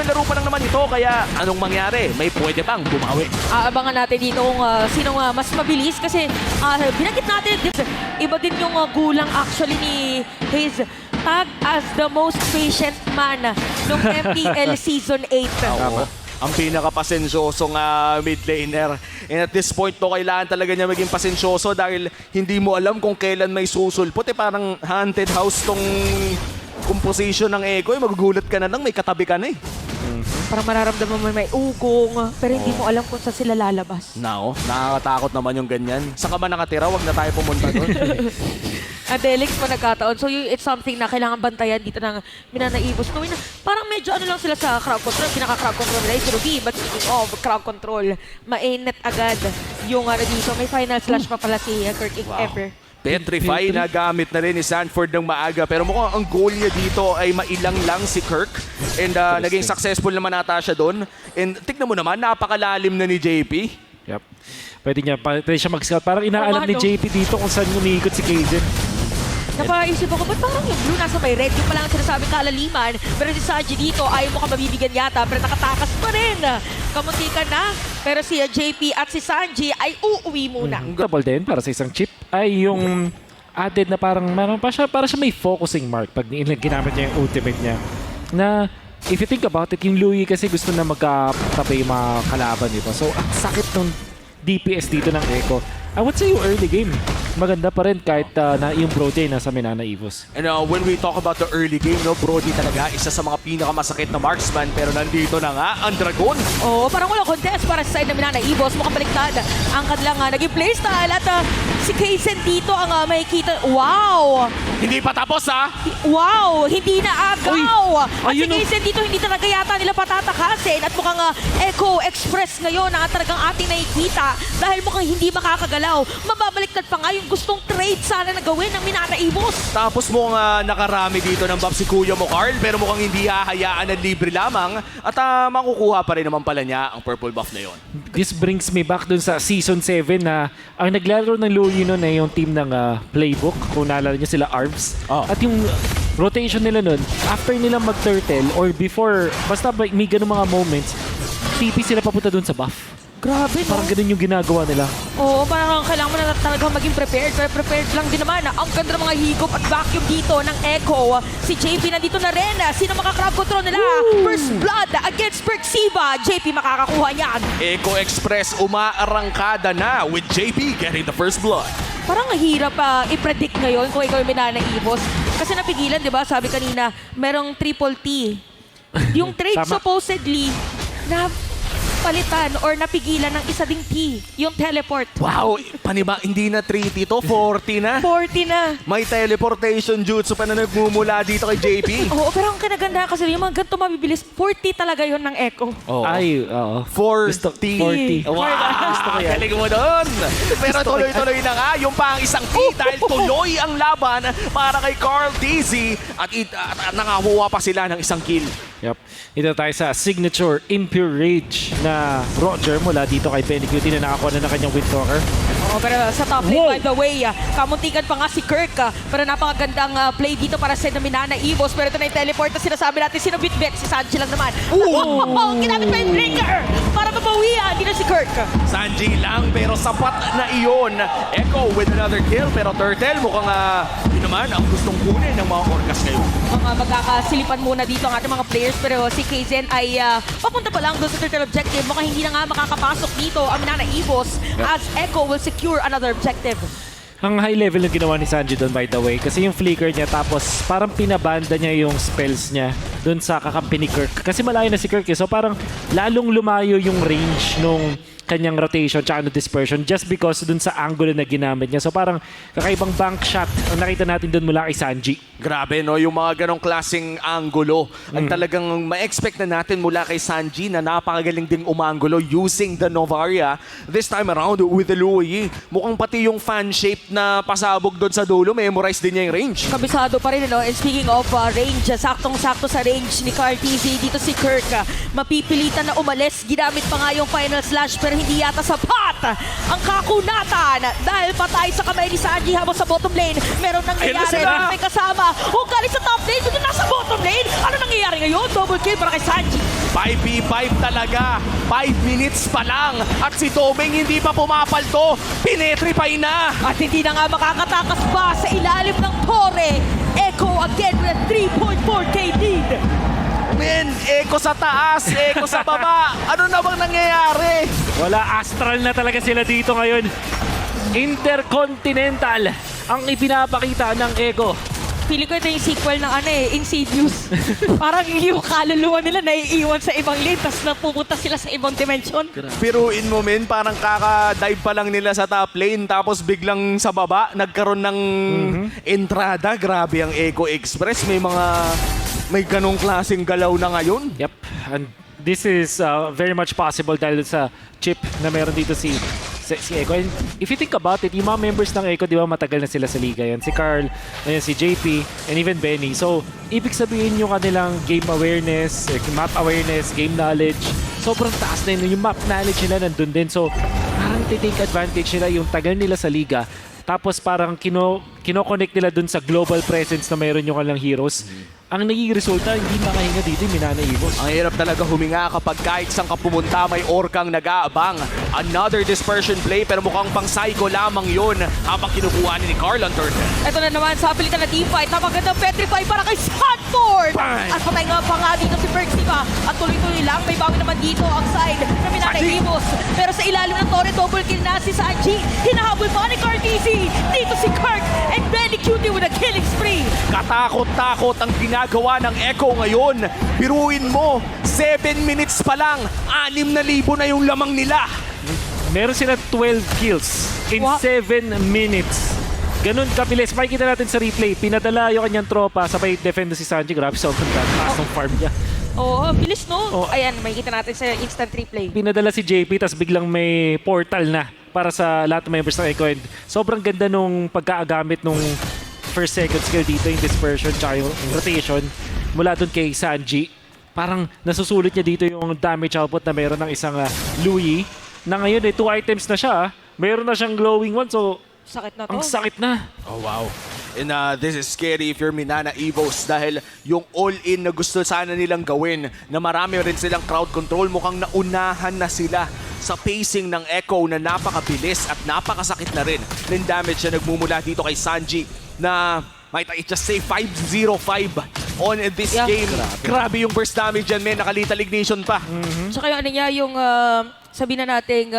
laro pa lang naman ito, kaya anong mangyari? May pwede bang bumawi? Aabangan natin dito kung sinong mas mabilis kasi binanggit natin, iba din yung gulang actually ni Hayes. Tag as the most patient man nung MPL Season 8. Oo. Ang pinaka-pasensyosong mid laner. And at this point, kailangan talaga niya maging pasensyoso dahil hindi mo alam kung kailan may susulpot. Parang haunted house tong composition ng Echo. Magugulat ka na lang, may katabi ka na eh. Parang mararamdaman mo may ugong, pero hindi mo alam kung saan sila lalabas. Nakakatakot naman yung ganyan. Sa ka ba nakatira? Wag na tayo pumunta doon. Adelix pa nagkataon. So it's something na kailangan bantayan dito ng Minanaibos. Knowing na parang medyo ano lang sila sa crowd control. Pinaka-crowd control nila yung Ruby. But speaking of crowd control, mainit agad yung dito. May final slash pa pala si Kirk if ever. Petrify na gamit na rin ni Sanford ng maaga. Pero mukhang ang goal niya dito ay mailang lang si Kirk. And naging successful naman ata siya doon. And tignan mo naman, napakalalim na ni JP. Yep. Pwede siya mag-scout. Parang inaalam ni JP dito kung saan umiikot si Kaizen. Napaisip ako, ba't parang yung blue nasa may red? Yung pala ang sinasabi kalaliman. Pero si Sanji dito, ayaw mo ka mabibigyan yata. Pero nakatakas pa rin. Kamunti ka na. Pero si JP at si Sanji ay uuwi muna. Double din para sa isang chip ay yung added na parang para siya may focusing mark pag ginamit niya yung ultimate niya. Na if you think about it, yung Louis kasi gusto na magkatabi yung mga kalaban, di ba? So, ang sakit ng DPS dito ng Echo. I would say yung early game, maganda pa rin kahit na yung Brody nasa Minanaibos. And when we talk about the early game, Brody talaga isa sa mga pinakamasakit na marksman. Pero nandito na nga ang Dragon. Oo, parang walang contest para sa side ng Minanaibos. Mukhang baliktad ang kanilang naging playstyle. At si Kaizen dito ang makikita. Wow! Hindi pa tapos Wow! Hindi na agaw! At si ayun, Kaizen dito hindi talaga yata nila patatakasin. At mukhang Echo Express ngayon ang talagang ating nakikita. Dahil mukhang hindi makakagalaw. Mababaliktad pa nga yung gustong trade sana na gawin ng Minanaibos. Tapos mukhang nakarami dito ng buff si Kuya mo, Carl. Pero mukhang hindi hahayaan na libre lamang. At makukuha pa rin naman pala niya ang purple buff na yon. This brings me back dun sa Season 7 na ang naglaro ng Louis nun ay yung team ng Playbook. Kung naalala niyo sila, Arvs. At yung rotation nila nun, after nilang mag-turtle or before, basta may ganun mga moments, TP sila papunta dun sa buff. Grabe, no? Parang ganun yung ginagawa nila. Oo, parang kailangan mo na talagang maging prepared. Pero prepared lang din naman. Ang ganda ng mga higop at vacuum dito ng Echo. Si JP nandito na rin. Sino makakrab control nila? First blood against Perxiva. JP makakakuha niyan. Echo Express umaarangkada na with JP getting the first blood. Parang hirap i-predict ngayon kung ikaw yung Minanaibos. Kasi napigilan, di ba? Sabi kanina, merong triple T. Yung trade Tama. supposedly na palitan or napigilan ng isa ding T, yung teleport. Wow, hindi na 3T to, 40 na. 40 na. May teleportation jutsu pa na nagmumula dito kay JP. Oo, pero ang kinaganda kasi yung mga ganito mabibilis, 40 talaga yon ng Echo. Ay, oo. 40. 40. Wow, gusto ko yan. Galing mo doon. Pero tuloy-tuloy na nga, yung pang isang T dahil tuloy ang laban para kay Carl Dizzy at nangakuha pa sila ng isang kill. Yep. Ito tayo sa signature Impure Rage na Roger mula dito kay Benny Cutie na nakakuha na ng kanyang Windtalker. Oo, pero sa top lane, by the way, kamuntikan pa nga si Kirk. Pero napakagandang play dito para sa Minanaibos. Pero ito na yung teleport na sinasabi natin, sino bitbit? Si Sanji lang naman. Ginamit pa yung Drinker para mabawian. Dito si Kirk. Sanji lang pero sapat na iyon. Echo with another kill pero Turtle mukhang yun naman ang gustong kunin ng mga Orcas ngayon. Mga magkakasilipan muna dito ang ating mga players pero si Kaizen ay papunta pa lang doon sa turtle objective. Mukhang hindi na nga makakapasok dito ang Minanaibos as Echo will secure another objective. Ang high level yung ginawa ni Sanji doon by the way kasi yung flicker niya tapos parang pinabanda niya yung spells niya doon sa kakampi ni Kirk. Kasi malayo na si Kirk so parang lalong lumayo yung range nung kanyang rotation tsaka no dispersion just because dun sa angle na ginamit niya. So parang kakaibang bank shot ang nakita natin dun mula kay Sanji. Grabe no, yung mga ganong klaseng angulo. Ang talagang ma-expect na natin mula kay Sanji na napakagaling ding umangulo using the Novaria. This time around with the Louis. Mukhang pati yung fan shape na pasabog doon sa dulo, memorize din niya yung range. Kabisado pa rin, no? And speaking of range, saktong-sakto sa range ni Carl Dizzy dito si Kirk. Mapipilitan na umalis. Ginamit pa nga yung final slash pero hindi yata sapat ang kakunatan dahil patay sa kamay ni Sanji habang sa bottom lane. Meron nangyayari na may kasama. Kung galing sa top lane, kung nasa bottom lane, ano nangyayari ngayon? Double kill para kay Sanji. 5v5 talaga. 5 minutes pa lang. At si Tomeng hindi pa pumapalto. Pinetrify na. At hindi na nga makakatakas pa sa ilalim ng tore. Echo again with a 3.4k lead. Men, Echo sa taas, Echo sa baba. Ano na bang nangyayari? Wala, astral na talaga sila dito ngayon. Intercontinental ang ipinapakita ng Echo. Pili ko ito yung sequel ng Insidious. Parang yung kaluluwa nila naiiwan sa ibang lane, tapos napupunta sila sa ibang dimension. Piruin mo, men, parang kaka-dive pa lang nila sa top lane, tapos biglang sa baba, nagkaroon ng entrada. Grabe ang Echo Express. May ganong klaseng galaw na ngayon. Yep, and this is very much possible dahil sa chip na meron dito si Echo. And if you think about it, yung mga members ng Echo, di ba matagal na sila sa liga yan. Si Carl, ayan, si JP, and even Benny. So, ibig sabihin yung kanilang game awareness, map awareness, game knowledge, sobrang taas na yun. Yung map knowledge nila nandun din. So, parang take advantage nila yung tagal nila sa liga. Tapos parang kino-connect nila dun sa global presence na meron yung kanilang heroes. Ang naging resulta, hindi makahinga dito yung Minana Evos. Ang hirap talaga huminga kapag kahit saan ka pumunta may orkang nag-aabang. Another dispersion play pero mukhang pang psycho lamang yun habang kinukuha ni Carl ang turn. Ito na naman sa pilitan na teamfight. Napagandang petrify para kay Sanford! Bang! At patay nga pa nga dito si Perxiva. At tuloy-tuloy lang. May bawi naman dito ang side na Minana Sanji! Evos. Pero sa ilalim ng Torre, double kill na si Sanji. Hinahabol pa ni Cartesi. Dito si Kurt and Benny Cutie with a killing spree. Katakot-takot ang ginagawa ng Echo ngayon. Biruin mo, 7 minutes pa lang, 6,000 na yung lamang nila. Meron sila 12 kills in Wow. 7 minutes. Ganun kabilis. Makikita natin sa replay. Pinadala yung kanyang tropa, sabay defend si Sanji. Grabe, sobrang taas ng farm niya. Oo, bilis no? Oh. Ayan, makikita natin sa instant replay. Pinadala si JP, tapos biglang may portal na para sa lahat ng members ng Echo. And sobrang ganda nung pagkaagamit nung first second skill dito, yung dispersion tsaka yung rotation mula dun kay Sanji. Parang nasusulit niya dito yung damage output na meron ng isang Louis na ngayon 2 items na siya. Meron na siyang glowing one, so Sakit na to. ang sakit na. Oh wow. And this is scary if you're Minana Evos dahil yung all-in na gusto sana nilang gawin na marami rin silang crowd control, mukhang naunahan na sila sa pacing ng Echo na napakabilis at napakasakit na rin ng damage na nagmumula dito kay Sanji na might I just say 5-0-5 on this Yeah. game. Grabe yung burst damage yan, men. Nakalital ignition pa. Tsaka yung yung sabihin na natin,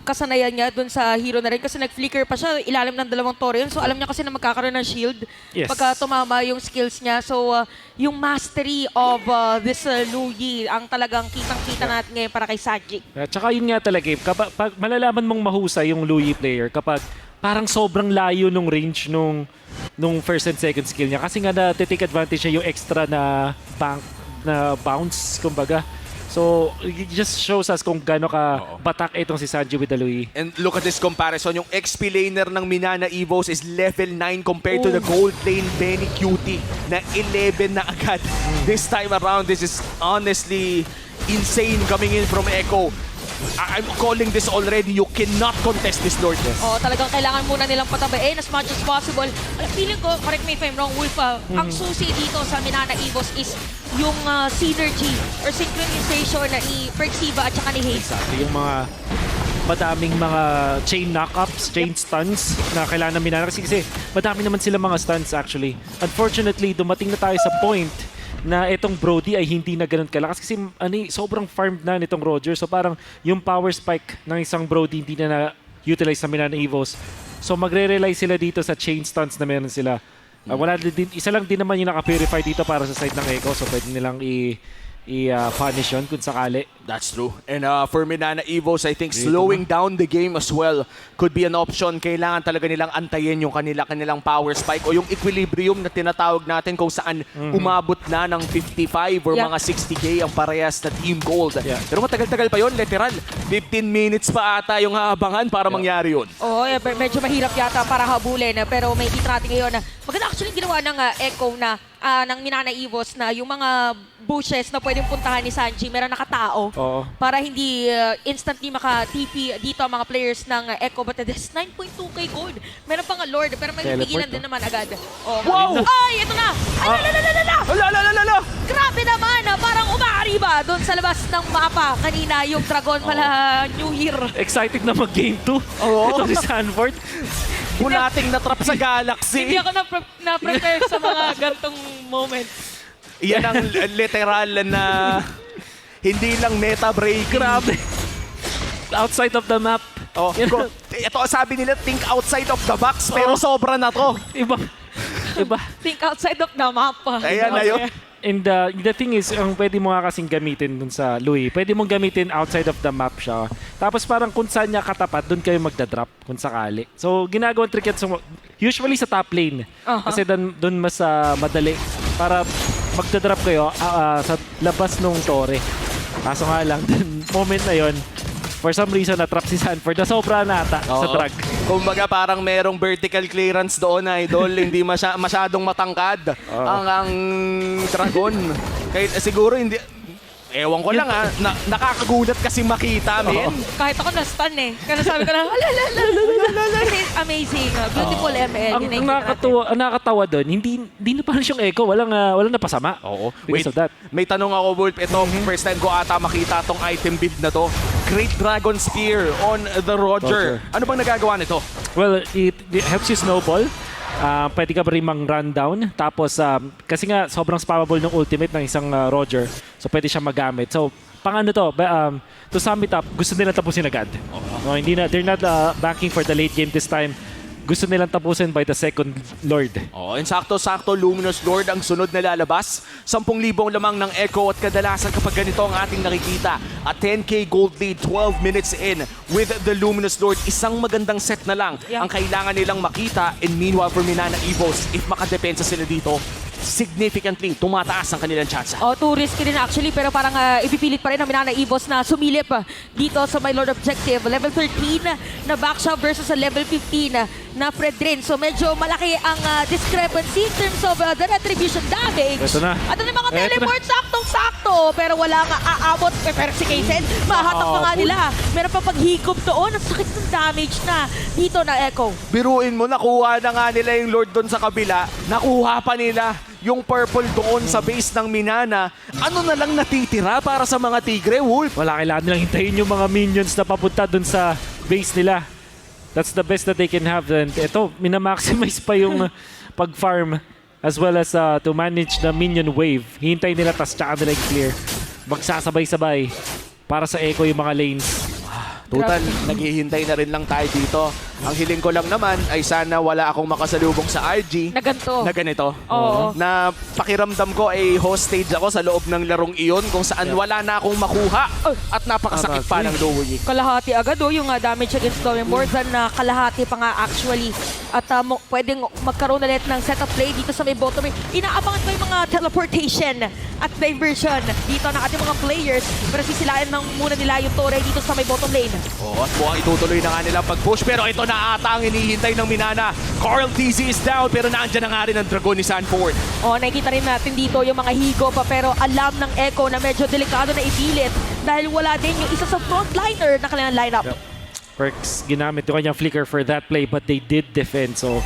kasanayan niya dun sa hero na rin kasi nag-flicker pa siya ilalim ng dalawang torre yun. So alam niya kasi na magkakaroon ng shield Yes. pagka tumama yung skills niya. So yung mastery of this Lu Yi ang talagang kitang-kita natin ngayon para kay Sanji. At saka yun nga talaga, kapag malalaman mong mahusay yung Louis player kapag parang sobrang layo nung range nung first and second skill niya. Kasi nga na-take advantage niya yung extra na bounce, kumbaga. So, it just shows us kung gaano ka batak itong si Sanji with the Louis. And look at this comparison. Yung XP laner ng Minana Evos is level 9 compared to the gold lane Benny Cutie na 11 na agad. This time around, this is honestly insane coming in from Echo. I'm calling this already. You cannot contest this, Lord. O talagang kailangan muna nilang patabain as much as possible. Feeling ko, correct me if I'm wrong, Wolf, ang susi dito sa Minana Evos is yung synergy or synchronization na ni Perxiva at saka ni Haze. Exactly, yung mga madaming mga chain knockups, chain stuns na kailangan namin kasi madami naman sila mga stuns actually. Unfortunately, dumating na tayo sa point na itong Brody ay hindi na ganun kalakas kasi sobrang farmed na nitong Roger. So parang yung power spike ng isang Brody hindi na na-utilize sa Minana Evos. So magre-rely sila dito sa chain stuns na meron sila. Wala din, isa lang din naman yung naka-purify dito para sa side ng Echo. So pwede nilang i-punish yun kung sakali. That's true. And for Minana Evos, I think slowing down the game as well could be an option. Kailangan talaga nilang antayin yung kanilang power spike o yung equilibrium na tinatawag natin kung saan umabot na ng 55 or Yeah. mga 60k ang parehas na Team Gold. Yeah. Pero matagal-tagal pa yun, literal. 15 minutes pa ata yung haabangan para mangyari yun. Oo, medyo mahirap yata para habulin. Pero may kita natin ngayon na maganda actually ginawa ng Echo na ng Minana Evos na yung mga bushes na pwedeng puntahan ni Sanji. Meron nakatao. Oo. Para hindi instantly maka-TP dito ang mga players ng Echo. But there's 9.2k gold. Meron pa nga Lord, pero may Teleport, pigilan din naman agad. Oh, Wow! Ay, ito na! Ay, Ala! Grabe naman! Parang umaariba doon sa labas ng mapa. Kanina yung Dragon pala New Year. Excited na mag-game 2. Oo. Ito si Sanford. Bulating na trap sa Galaxy. Hindi ako na-prepare sa mga gantong moment. Yan ang literal na hindi lang meta break. Grabe. Outside of the map. Oh, ito sabi nila, think outside of the box, pero sobra na to. Iba. Think outside of the map. Ayan na yun. And the thing is, ang pwede mo nga kasing gamitin dun sa Louis, pwede mong gamitin outside of the map siya. Tapos parang kung saan niya katapat, dun kayo magdadrop kung sakali. So, ginagawang trick yan usually sa top lane. Kasi dun mas madali para magdadrop kayo sa labas nung tore. Kaso nga lang, dun moment na yon, for some reason, na-trap si Sanford na sobra na ata sa Oo. drag. Kumbaga parang merong vertical clearance doon, idol. Hindi masyadong matangkad ang dragon. Kaya siguro hindi... Ewan ko lang nakakagulat kasi makita, men. Kahit ako na-stun eh. Kaya sabi ko lang, Kasi amazing. Beautiful ML. Ang nakakatawa doon, hindi na parang siyang Echo, walang napasama. Oo. Because of that. May tanong ako, Wolf. Ito, first time ko ata makita tong item build na to. Great Dragon Spear on the Roger. Ano bang nagagawa nito? Well, it helps you snowball. Pwede ka pa rin mang-run down. Tapos, kasi nga sobrang spammable ng ultimate ng isang Roger. So, pwede siya magamit. So, pang ano to, to sum it up, gusto nila tapusin agad. No, they're not banking for the late game this time. Gusto nilang tapusin by the second Lord. Oh, and sakto-sakto, Luminous Lord ang sunod na lalabas. 10,000 lamang ng Echo at kadalasan kapag ganito ang ating nakikita. A 10k gold lead, 12 minutes in with the Luminous Lord. Isang magandang set na lang ang kailangan nilang makita. And meanwhile for Minana Evos, if makadepensa sila dito, significantly tumataas ang kanilang chance. Too risky rin actually, pero parang ipipilit pa rin ng Minana Evos na sumilip dito sa My Lord Objective. Level 13 na backshot versus sa level 15 na Fredrin. So medyo malaki ang discrepancy in terms of the retribution damage. Ito na. At ang mga teleport saktong-sakto, pero wala nga aabot. Pero si Kaysen, mahatak pa nga nila. Meron pa paghikop doon. Ang sakit ng damage na dito na Echo. Biruin mo, nakuha na nga nila yung Lord doon sa kabila. Nakuha pa nila yung purple doon sa base ng Minana. Ano na lang natitira para sa mga Tigre, Wolf? Wala, kailangan nilang hintayin yung mga minions na papunta dun sa base nila. That's the best that they can have. And ito, minamaximize pa yung pag-farm as well as to manage the minion wave. Hintay nila, tas tsaka nila i-clear. Magsasabay-sabay para sa Echo yung mga lanes. Total, naghihintay na rin lang tayo dito. Ang hiling ko lang naman ay sana wala akong makasalubong sa RG Na ganito. na ganito. Oo. Na pakiramdam ko ay hostage ako sa loob ng larong iyon kung saan wala na akong makuha at napakasakit pa ng Louie. Kalahati agad yung damage against Storm. More than kalahati pa nga actually. At pwedeng magkaroon ulit ng setup play dito sa may bottom. Inaabangan ko yung mga teleportation at diversion dito ng ating mga players. Pero sisilayan muna nila yung Torre dito sa may bottom lane. At mukhang itutuloy na nga nilang pag-push pero ito na ata ang hinihintay ng Minana. Carl TZ is down pero naandyan na nga rin ang Dragon ni Sanford. Nakikita rin natin dito yung mga higo pa pero alam ng Echo na medyo delikado na ipilit dahil wala din yung isa sa frontliner na kanilang lineup. Perks, ginamit yung kanyang flicker for that play but they did defend. So,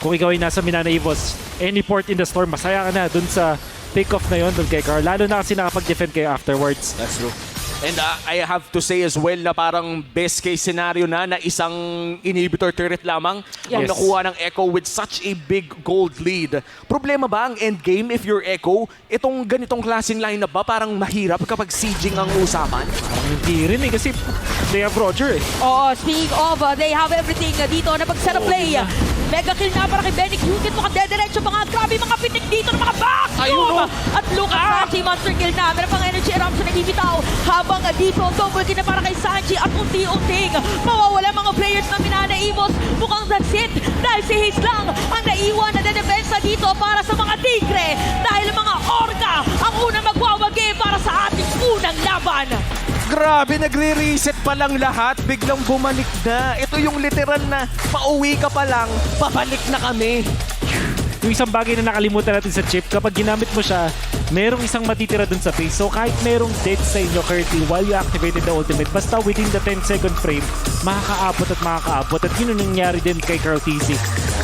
kung ikaw ay nasa Minana Evos, any port in the storm, masaya ka na dun sa pick-off na yun dun kay Carl. Lalo na kasi nakapag-defend kayo afterwards. That's true. And I have to say as well na parang best case scenario na isang inhibitor turret lamang ang Yes. nakuha ng Echo with such a big gold lead. Problema ba ang endgame if you're Echo? Itong ganitong klaseng lineup ba parang mahirap kapag sieging ang usapan? Parang hindi rin kasi they have Roger eh. Speaking of, they have everything dito na pag-set up play. Mega kill na para kay Benny Cute. Mukhang dediretso mga grabe mga pitik dito ng mga back. Ayun, oh. At look at Sanji, monster kill na. Meron pang energy eruption na ibitaw. Habang dito, double kill na para kay Sanji. At unti-unting mawawala mga players ng Minana Evos. Mukhang that's it. Dahil si Haze lang ang naiwan na dedepensa dito para sa mga Tigre. Dahil mga Orca ang unang magwawagi para sa ating unang laban. Grabe, nagre-reset pa lang lahat. Biglang bumalik na. Ito yung literal na pauwi ka pa lang, pabalik na kami. Yung isang bagay na nakalimutan natin sa chip, kapag ginamit mo siya, merong isang matitira dun sa face. So kahit merong dead sa inyo, Curti, while you activated the ultimate, basta within the 10-second frame, makakaabot at makakaabot. At yun ang nangyari din kay Carl TC.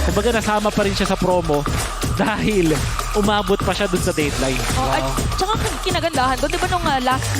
Kumbaga nasama pa rin siya sa promo dahil umabot pa siya dun sa deadline. At saka kinagandahan doon, di ba nung last na